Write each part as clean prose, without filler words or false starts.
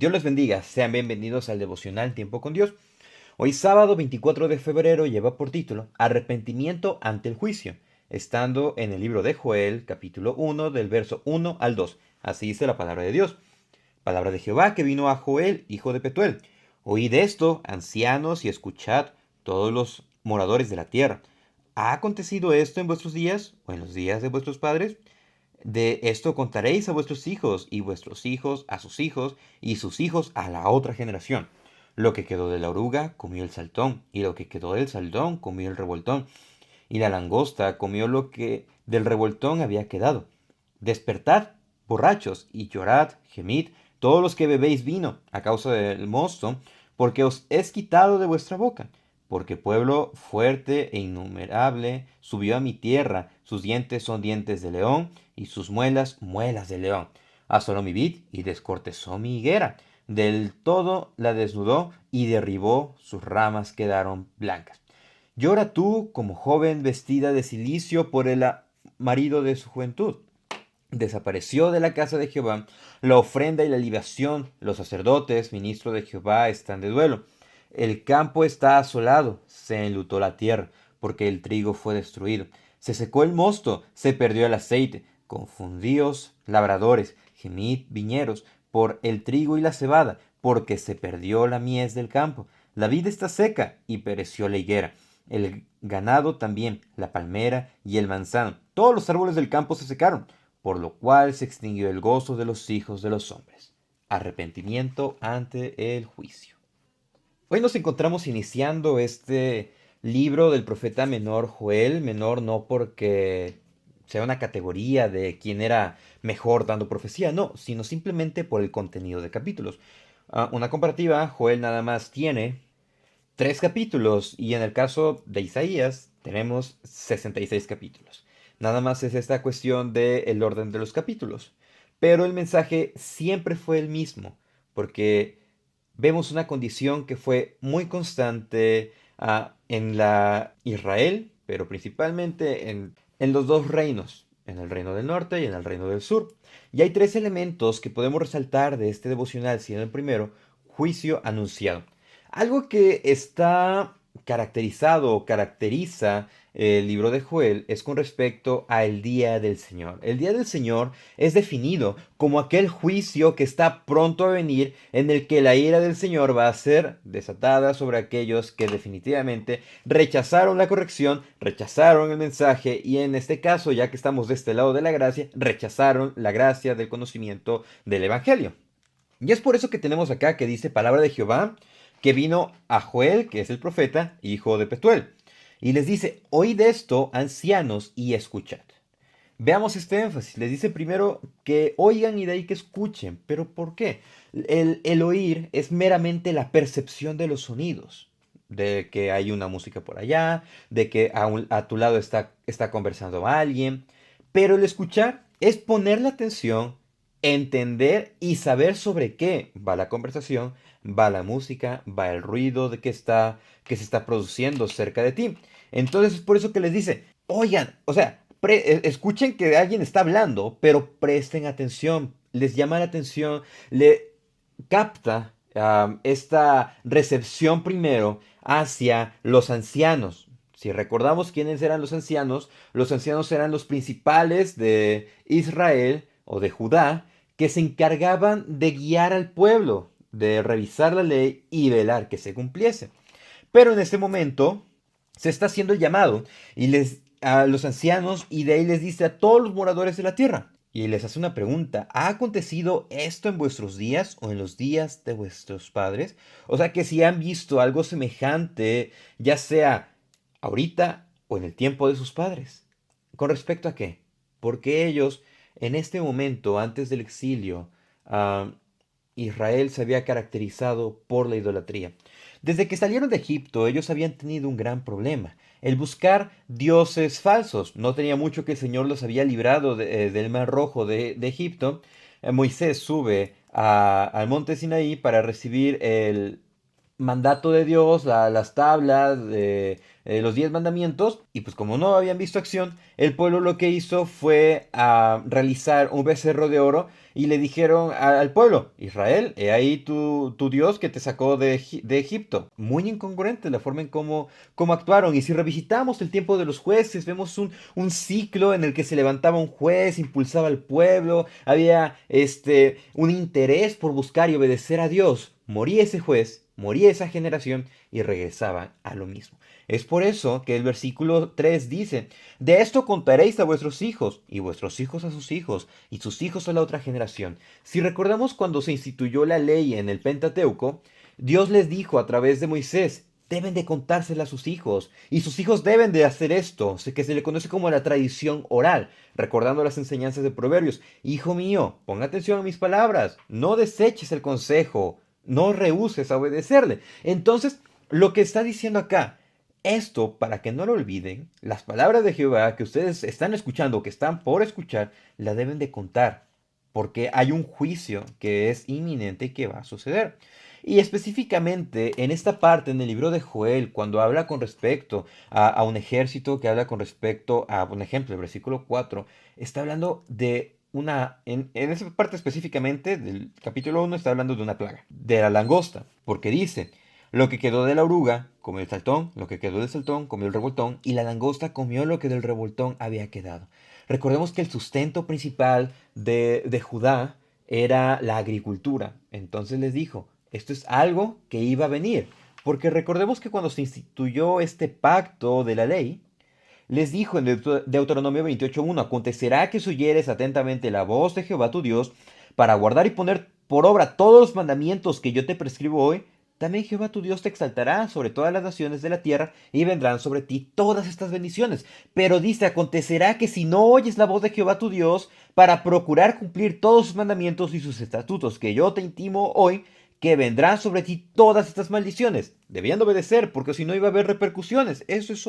Dios les bendiga, sean bienvenidos al devocional Tiempo con Dios. Hoy sábado 24 de febrero lleva por título Arrepentimiento ante el juicio, estando en el libro de Joel, capítulo 1, del verso 1 al 2. Así dice la palabra de Dios. Palabra de Jehová que vino a Joel, hijo de Petuel. Oíd esto, ancianos, y escuchad todos los moradores de la tierra. ¿Ha acontecido esto en vuestros días o en los días de vuestros padres? De esto contaréis a vuestros hijos, y vuestros hijos a sus hijos, y sus hijos a la otra generación. Lo que quedó de la oruga comió el saltón, y lo que quedó del saltón comió el revoltón, y la langosta comió lo que del revoltón había quedado. Despertad, borrachos, y llorad, gemid, todos los que bebéis vino, a causa del mosto, porque os es quitado de vuestra boca. Porque pueblo fuerte e innumerable subió a mi tierra, sus dientes son dientes de león, y sus muelas muelas de león. Asoló mi vid y descortezó mi higuera. Del todo la desnudó y derribó, sus ramas quedaron blancas. Llora tú como joven vestida de cilicio por el marido de su juventud. Desapareció de la casa de Jehová la ofrenda y la libación. Los sacerdotes, ministros de Jehová, están de duelo. El campo está asolado, se enlutó la tierra, porque el trigo fue destruido. Se secó el mosto, se perdió el aceite. Confundíos labradores, gemid viñeros, por el trigo y la cebada, porque se perdió la mies del campo. La vid está seca y pereció la higuera. El ganado también, la palmera y el manzano. Todos los árboles del campo se secaron, por lo cual se extinguió el gozo de los hijos de los hombres. Arrepentimiento ante el juicio. Hoy nos encontramos iniciando este libro del profeta menor Joel, menor no porque sea una categoría de quién era mejor dando profecía, no, sino simplemente por el contenido de capítulos. Una comparativa, Joel nada más tiene 3 capítulos y en el caso de Isaías tenemos 66 capítulos. Nada más es esta cuestión del orden de los capítulos. Pero el mensaje siempre fue el mismo, porque vemos una condición que fue muy constante en la Israel, pero principalmente en los dos reinos, en el reino del norte y en el reino del sur. Y hay 3 elementos que podemos resaltar de este devocional, siendo el primero, juicio anunciado. Algo que está caracterizado o caracteriza el libro de Joel es con respecto al día del Señor. El día del Señor es definido como aquel juicio que está pronto a venir, en el que la ira del Señor va a ser desatada sobre aquellos que definitivamente rechazaron la corrección, rechazaron el mensaje y en este caso, ya que estamos de este lado de la gracia, rechazaron la gracia del conocimiento del Evangelio. Y es por eso que tenemos acá que dice palabra de Jehová, que vino a Joel, que es el profeta, hijo de Petuel. Y les dice, oíd esto, ancianos, y escuchad. Veamos este énfasis. Les dice primero que oigan y de ahí que escuchen. ¿Pero por qué? El oír es meramente la percepción de los sonidos. De que hay una música por allá, de que a tu lado está conversando alguien. Pero el escuchar es poner la atención, entender y saber sobre qué va la conversación, va la música, va el ruido que se está produciendo cerca de ti. Entonces es por eso que les dice, oigan, o sea, escuchen que alguien está hablando, pero presten atención, les llama la atención, le capta esta recepción primero hacia los ancianos. Si recordamos quiénes eran los ancianos eran los principales de Israel o de Judá que se encargaban de guiar al pueblo, de revisar la ley y velar que se cumpliese. Pero en este momento se está haciendo el llamado y a los ancianos y de ahí les dice a todos los moradores de la tierra. Y les hace una pregunta, ¿ha acontecido esto en vuestros días o en los días de vuestros padres? O sea que si han visto algo semejante, ya sea ahorita o en el tiempo de sus padres. ¿Con respecto a qué? Porque ellos, en este momento, antes del exilio, ah, Israel se había caracterizado por la idolatría. Desde que salieron de Egipto, ellos habían tenido un gran problema, el buscar dioses falsos. No tenía mucho que el Señor los había librado del Mar Rojo de Egipto. Moisés sube al monte Sinaí para recibir el mandato de Dios, las tablas, los 10 mandamientos, y pues como no habían visto acción, el pueblo lo que hizo fue realizar un becerro de oro y le dijeron al pueblo: Israel, he ahí tu Dios que te sacó de Egipto. Muy incongruente la forma en cómo actuaron. Y si revisitamos el tiempo de los jueces, vemos un ciclo en el que se levantaba un juez, impulsaba al pueblo, había un interés por buscar y obedecer a Dios. Moría ese juez, moría esa generación y regresaban a lo mismo. Es por eso que el versículo 3 dice: de esto contaréis a vuestros hijos, y vuestros hijos a sus hijos, y sus hijos a la otra generación. Si recordamos cuando se instituyó la ley en el Pentateuco, Dios les dijo a través de Moisés: deben de contársela a sus hijos, y sus hijos deben de hacer esto, que se le conoce como la tradición oral, recordando las enseñanzas de Proverbios. Hijo mío, pon atención a mis palabras, no deseches el consejo, no rehúses a obedecerle. Entonces, lo que está diciendo acá, esto, para que no lo olviden, las palabras de Jehová que ustedes están escuchando o que están por escuchar, la deben de contar, porque hay un juicio que es inminente y que va a suceder. Y específicamente en esta parte, en el libro de Joel, cuando habla con respecto a un ejército, que habla con respecto a, un ejemplo, el versículo 4, está hablando de en esa parte específicamente del capítulo 1 está hablando de una plaga, de la langosta, porque dice: lo que quedó de la oruga comió el saltón, lo que quedó del saltón comió el revoltón, y la langosta comió lo que del revoltón había quedado. Recordemos que el sustento principal de Judá era la agricultura. Entonces les dijo, esto es algo que iba a venir. Porque recordemos que cuando se instituyó este pacto de la ley, les dijo en Deuteronomio 28:1: acontecerá que si oyeres atentamente la voz de Jehová tu Dios, para guardar y poner por obra todos los mandamientos que yo te prescribo hoy, también Jehová tu Dios te exaltará sobre todas las naciones de la tierra, y vendrán sobre ti todas estas bendiciones. Pero dice: acontecerá que si no oyes la voz de Jehová tu Dios, para procurar cumplir todos sus mandamientos y sus estatutos que yo te intimo hoy, que vendrán sobre ti todas estas maldiciones. Debían de obedecer, porque si no iba a haber repercusiones. Eso es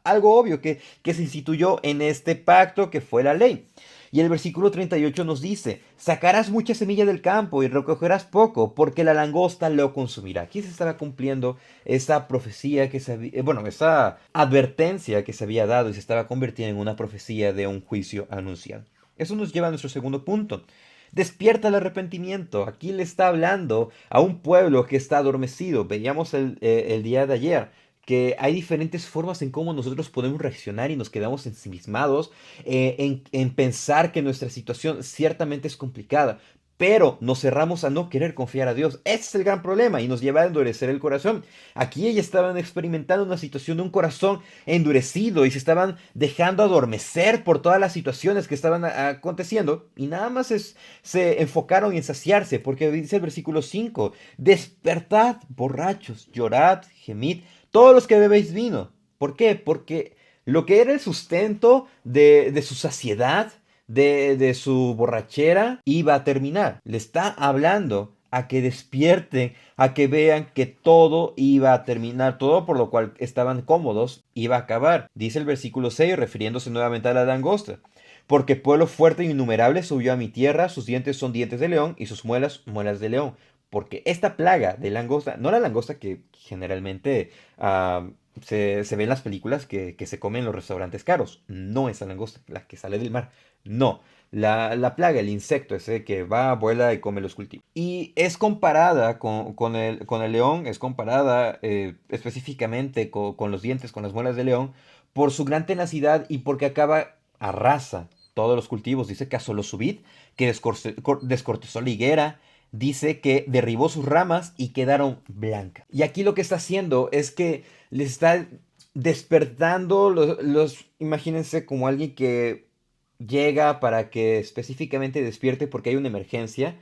algo obvio que se instituyó en este pacto que fue la ley. Y el versículo 38 nos dice: sacarás mucha semilla del campo y recogerás poco, porque la langosta lo consumirá. Aquí se estaba cumpliendo esa profecía que se había, bueno, esa advertencia que se había dado y se estaba convirtiendo en una profecía de un juicio anunciado. Eso nos lleva a nuestro segundo punto. Despierta el arrepentimiento. Aquí le está hablando a un pueblo que está adormecido. Veíamos el día de ayer que hay diferentes formas en cómo nosotros podemos reaccionar y nos quedamos ensimismados en pensar que nuestra situación ciertamente es complicada, pero nos cerramos a no querer confiar a Dios. Ese es el gran problema y nos lleva a endurecer el corazón. Aquí ellos estaban experimentando una situación de un corazón endurecido y se estaban dejando adormecer por todas las situaciones que estaban aconteciendo, y nada más se enfocaron en saciarse, porque dice el versículo 5: despertad, borrachos, llorad, gemid, todos los que bebéis vino. ¿Por qué? Porque lo que era el sustento de su saciedad, de su borrachera, iba a terminar. Le está hablando a que despierten, a que vean que todo iba a terminar, todo por lo cual estaban cómodos, iba a acabar. Dice el versículo 6, refiriéndose nuevamente a la langosta: porque pueblo fuerte e innumerable subió a mi tierra, sus dientes son dientes de león y sus muelas, muelas de león. Porque esta plaga de langosta, no la langosta que generalmente se ve en las películas que se comen en los restaurantes caros, no esa langosta, la que sale del mar, no. La plaga, el insecto ese que va, vuela y come los cultivos. Y es comparada con el león, es comparada específicamente con los dientes, con las muelas de león, por su gran tenacidad y porque arrasa todos los cultivos. Dice que asoló su vid, que descortezó la higuera, dice que derribó sus ramas y quedaron blancas. Y aquí lo que está haciendo es que les está despertando imagínense como alguien que llega para que específicamente despierte porque hay una emergencia.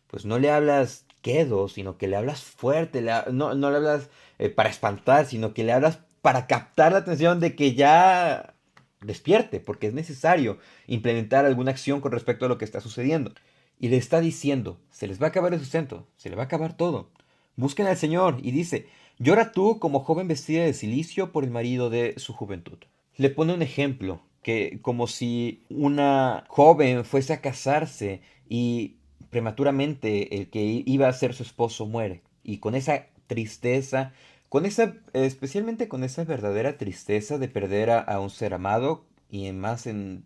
Pues no le hablas quedo, sino que le hablas fuerte, no le hablas para espantar, sino que le hablas para captar la atención de que ya despierte, porque es necesario implementar alguna acción con respecto a lo que está sucediendo. Y le está diciendo: se les va a acabar el sustento, se les va a acabar todo. Busquen al Señor. Y dice: llora tú como joven vestida de cilicio por el marido de su juventud. Le pone un ejemplo, que como si una joven fuese a casarse y prematuramente el que iba a ser su esposo muere. Y con esa tristeza, con esa, especialmente con esa verdadera tristeza de perder a un ser amado y más en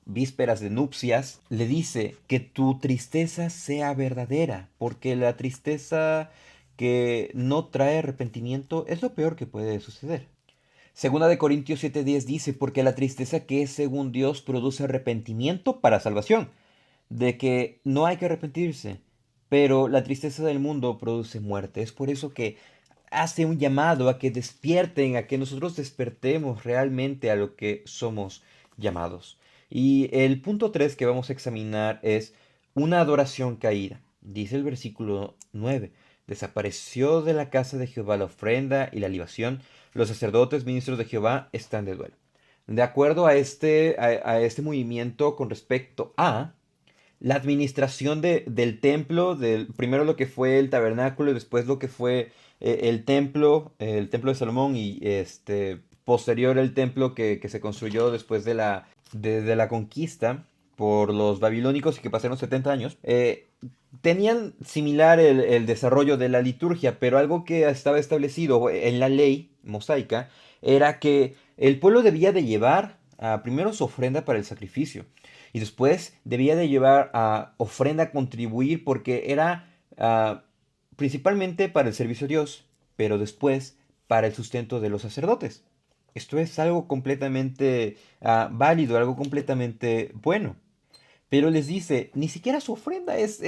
vísperas de nupcias, le dice que tu tristeza sea verdadera, porque la tristeza que no trae arrepentimiento es lo peor que puede suceder. Segunda de Corintios 7:10 dice, porque la tristeza que es según Dios produce arrepentimiento para salvación, de que no hay que arrepentirse, pero la tristeza del mundo produce muerte. Es por eso que hace un llamado a que despierten, a que nosotros despertemos realmente a lo que somos llamados. Y el punto 3 que vamos a examinar es una adoración caída. Dice el versículo 9, desapareció de la casa de Jehová la ofrenda y la libación, los sacerdotes ministros de Jehová están de duelo. De acuerdo a este movimiento con respecto a la administración del templo, primero lo que fue el tabernáculo y después lo que fue el templo de Salomón y posterior el templo que se construyó después de la conquista por los babilónicos y que pasaron 70 años, tenían similar el desarrollo de la liturgia, pero algo que estaba establecido en la ley mosaica era que el pueblo debía de llevar primero su ofrenda para el sacrificio. Y después debía de llevar a ofrenda a contribuir porque era principalmente para el servicio a Dios, pero después para el sustento de los sacerdotes. Esto es algo completamente válido, algo completamente bueno. Pero les dice, ni siquiera su ofrenda es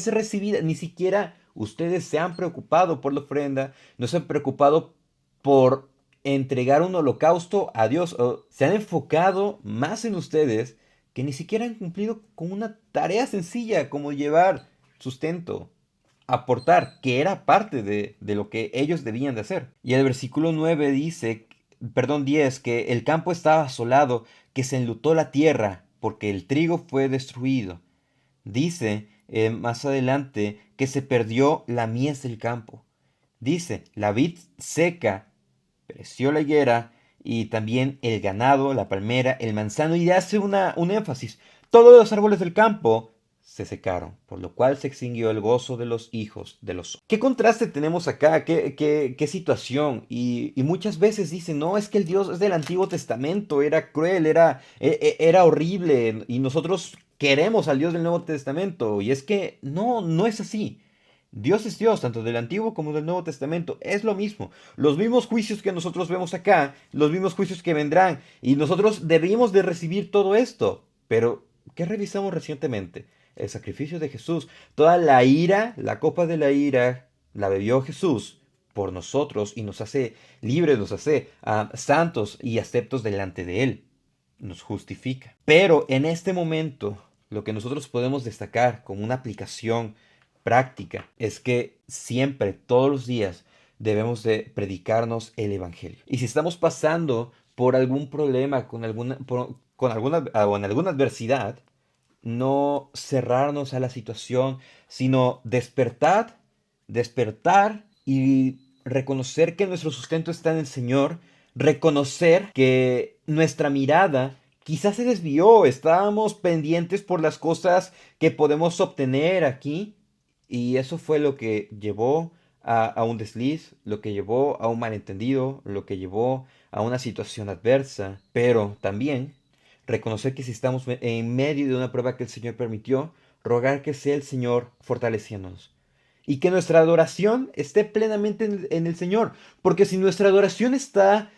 recibida, ni siquiera ustedes se han preocupado por la ofrenda, no se han preocupado por entregar un holocausto a Dios, o se han enfocado más en ustedes que ni siquiera han cumplido con una tarea sencilla como llevar sustento, aportar, que era parte de lo que ellos debían de hacer. Y el versículo 9 dice, perdón, 10, que el campo estaba asolado, que se enlutó la tierra, porque el trigo fue destruido. Dice más adelante que se perdió la mies del campo. Dice, la vid seca, pereció la higuera, y también el ganado, la palmera, el manzano, y hace un énfasis. Todos los árboles del campo se secaron, por lo cual se extinguió el gozo de los hijos de los hombres. ¿Qué contraste tenemos acá? ¿Qué situación? Y muchas veces dicen, no, es que el Dios del Antiguo Testamento era cruel, era horrible, y nosotros queremos al Dios del Nuevo Testamento. Y es que no es así. Dios es Dios, tanto del Antiguo como del Nuevo Testamento. Es lo mismo. Los mismos juicios que nosotros vemos acá, los mismos juicios que vendrán. Y nosotros debemos de recibir todo esto. Pero, ¿qué revisamos recientemente? El sacrificio de Jesús. Toda la ira, la copa de la ira, la bebió Jesús por nosotros y nos hace libres, nos hace santos y aceptos delante de Él. Nos justifica. Pero en este momento, lo que nosotros podemos destacar como una aplicación práctica es que siempre, todos los días, debemos de predicarnos el Evangelio. Y si estamos pasando por algún problema, con alguna, o en alguna adversidad, no cerrarnos a la situación, sino despertar y reconocer que nuestro sustento está en el Señor, reconocer que nuestra mirada quizás se desvió, estábamos pendientes por las cosas que podemos obtener aquí y eso fue lo que llevó a un desliz, lo que llevó a un malentendido, lo que llevó a una situación adversa, pero también reconocer que si estamos en medio de una prueba que el Señor permitió, rogar que sea el Señor fortaleciéndonos. Y que nuestra adoración esté plenamente en el Señor. Porque si nuestra adoración está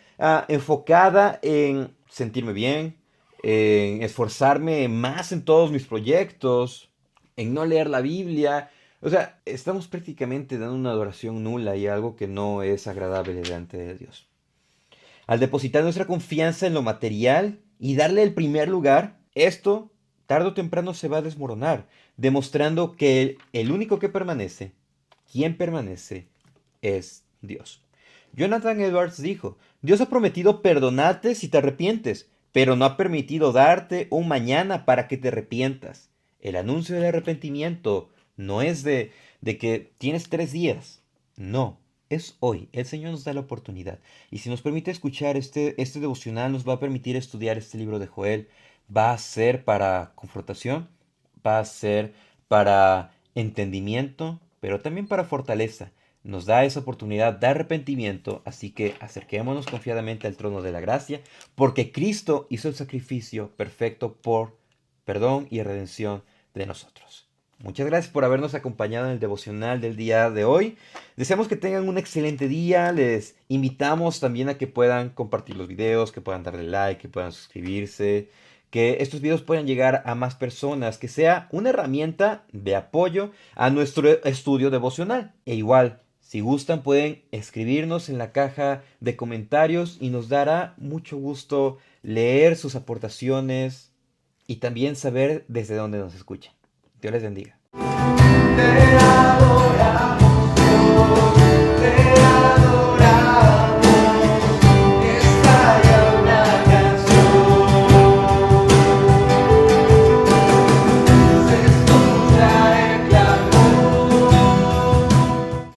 enfocada en sentirme bien, en esforzarme más en todos mis proyectos, en no leer la Biblia, o sea, estamos prácticamente dando una adoración nula y algo que no es agradable delante de Dios. Al depositar nuestra confianza en lo material y darle el primer lugar, esto tarde o temprano se va a desmoronar, demostrando que el único que permanece, quien permanece, es Dios. Jonathan Edwards dijo, Dios ha prometido perdonarte si te arrepientes, pero no ha permitido darte un mañana para que te arrepientas. El anuncio del arrepentimiento no es de que tienes 3 días, no, es hoy. El Señor nos da la oportunidad. Y si nos permite escuchar este devocional, nos va a permitir estudiar este libro de Joel. Va a ser para confrontación, va a ser para entendimiento, pero también para fortaleza. nos da esa oportunidad de arrepentimiento, así que acerquémonos confiadamente al trono de la gracia, porque Cristo hizo el sacrificio perfecto por perdón y redención de nosotros. Muchas gracias por habernos acompañado en el devocional del día de hoy. Deseamos que tengan un excelente día. Les invitamos también a que puedan compartir los videos, que puedan darle like, que puedan suscribirse, que estos videos puedan llegar a más personas, que sea una herramienta de apoyo a nuestro estudio devocional. E igual, si gustan, pueden escribirnos en la caja de comentarios y nos dará mucho gusto leer sus aportaciones y también saber desde dónde nos escuchan. Dios les bendiga. Te adoramos, Dios, te adoramos.